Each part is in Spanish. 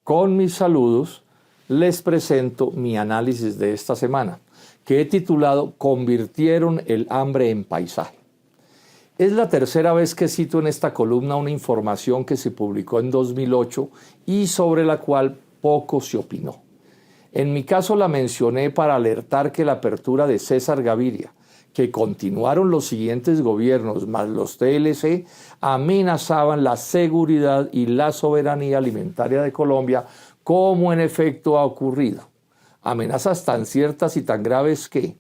Con mis saludos, les presento mi análisis de esta semana, que he titulado «Convirtieron el hambre en paisaje». Es la tercera vez que cito en esta columna una información que se publicó en 2008 y sobre la cual poco se opinó. En mi caso la mencioné para alertar que la apertura de César Gaviria, que continuaron los siguientes gobiernos más los TLC, amenazaban la seguridad y la soberanía alimentaria de Colombia, como en efecto ha ocurrido. Amenazas tan ciertas y tan graves que,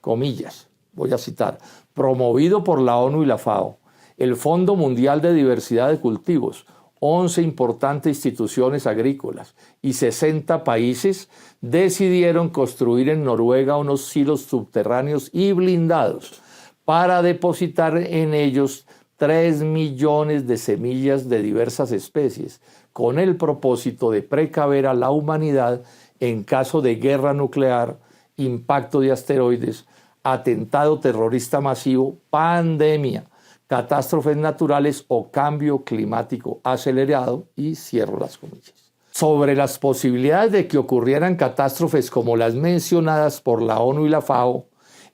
comillas, voy a citar, promovido por la ONU y la FAO, el Fondo Mundial de Diversidad de Cultivos, 11 importantes instituciones agrícolas y 60 países decidieron construir en Noruega unos silos subterráneos y blindados para depositar en ellos 3 millones de semillas de diversas especies, con el propósito de precaver a la humanidad en caso de guerra nuclear, impacto de asteroides, atentado terrorista masivo, pandemia, catástrofes naturales o cambio climático acelerado, y cierro las comillas. Sobre las posibilidades de que ocurrieran catástrofes como las mencionadas por la ONU y la FAO,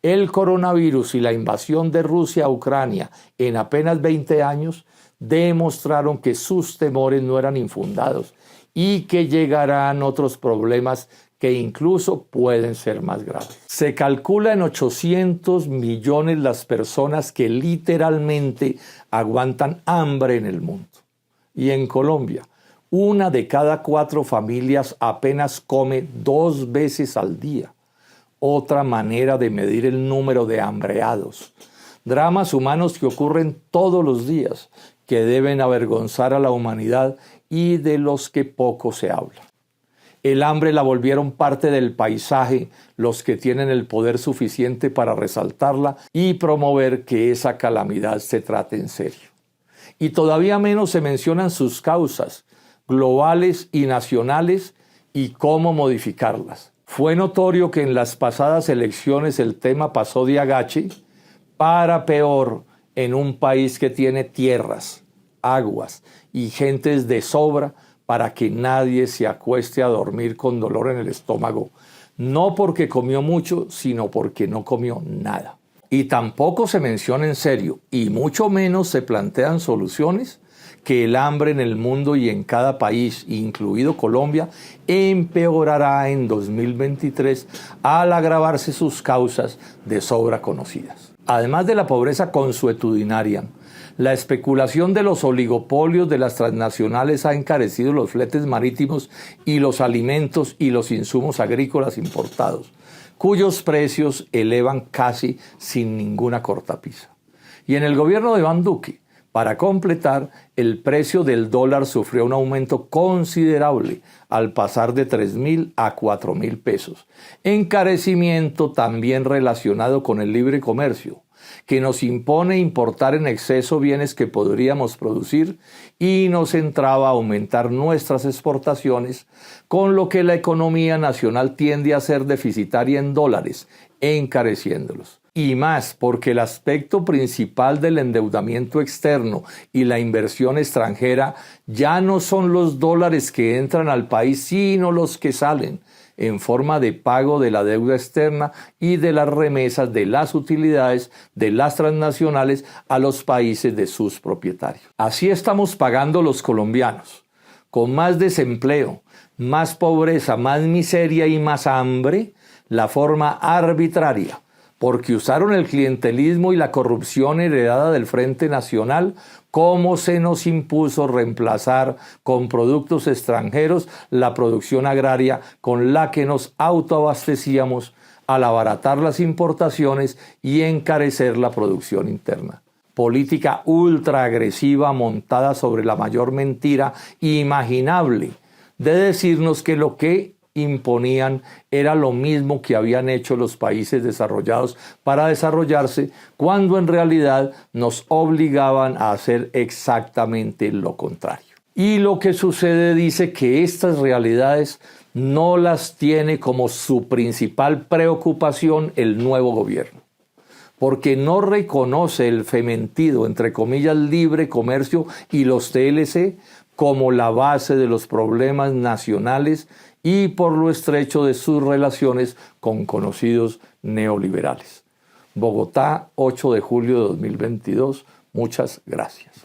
el coronavirus y la invasión de Rusia a Ucrania en apenas 20 años demostraron que sus temores no eran infundados y que llegarán otros problemas que incluso pueden ser más graves. Se calcula en 800 millones las personas que literalmente aguantan hambre en el mundo. Y en Colombia, 1 de cada 4 familias apenas come 2 veces al día. Otra manera de medir el número de hambreados. Dramas humanos que ocurren todos los días, que deben avergonzar a la humanidad y de los que poco se habla. El hambre la volvieron parte del paisaje los que tienen el poder suficiente para resaltarla y promover que esa calamidad se trate en serio. Y todavía menos se mencionan sus causas, globales y nacionales, y cómo modificarlas. Fue notorio que en las pasadas elecciones el tema pasó de agache para peor en un país que tiene tierras, aguas y gentes de sobra, para que nadie se acueste a dormir con dolor en el estómago, no porque comió mucho, sino porque no comió nada. Y tampoco se menciona en serio, y mucho menos se plantean soluciones, que el hambre en el mundo y en cada país, incluido Colombia, empeorará en 2023 al agravarse sus causas de sobra conocidas. Además de la pobreza consuetudinaria, la especulación de los oligopolios de las transnacionales ha encarecido los fletes marítimos y los alimentos y los insumos agrícolas importados, cuyos precios elevan casi sin ninguna cortapisa. Y en el gobierno de Iván Duque, para completar, el precio del dólar sufrió un aumento considerable al pasar de 3.000 a 4.000 pesos. Encarecimiento también relacionado con el libre comercio, que nos impone importar en exceso bienes que podríamos producir y nos entraba a aumentar nuestras exportaciones, con lo que la economía nacional tiende a ser deficitaria en dólares, encareciéndolos. Y más porque el aspecto principal del endeudamiento externo y la inversión extranjera ya no son los dólares que entran al país, sino los que salen, en forma de pago de la deuda externa y de las remesas de las utilidades de las transnacionales a los países de sus propietarios. Así estamos pagando los colombianos, con más desempleo, más pobreza, más miseria y más hambre, la forma arbitraria, porque usaron el clientelismo y la corrupción heredada del Frente Nacional, como se nos impuso reemplazar con productos extranjeros la producción agraria con la que nos autoabastecíamos, al abaratar las importaciones y encarecer la producción interna. Política ultra agresiva montada sobre la mayor mentira imaginable de decirnos que lo que imponían era lo mismo que habían hecho los países desarrollados para desarrollarse, cuando en realidad nos obligaban a hacer exactamente lo contrario. Y lo que sucede dice que estas realidades no las tiene como su principal preocupación el nuevo gobierno, porque no reconoce el fementido, entre comillas, libre comercio y los TLC, como la base de los problemas nacionales y por lo estrecho de sus relaciones con conocidos neoliberales. Bogotá, 8 de julio de 2022. Muchas gracias.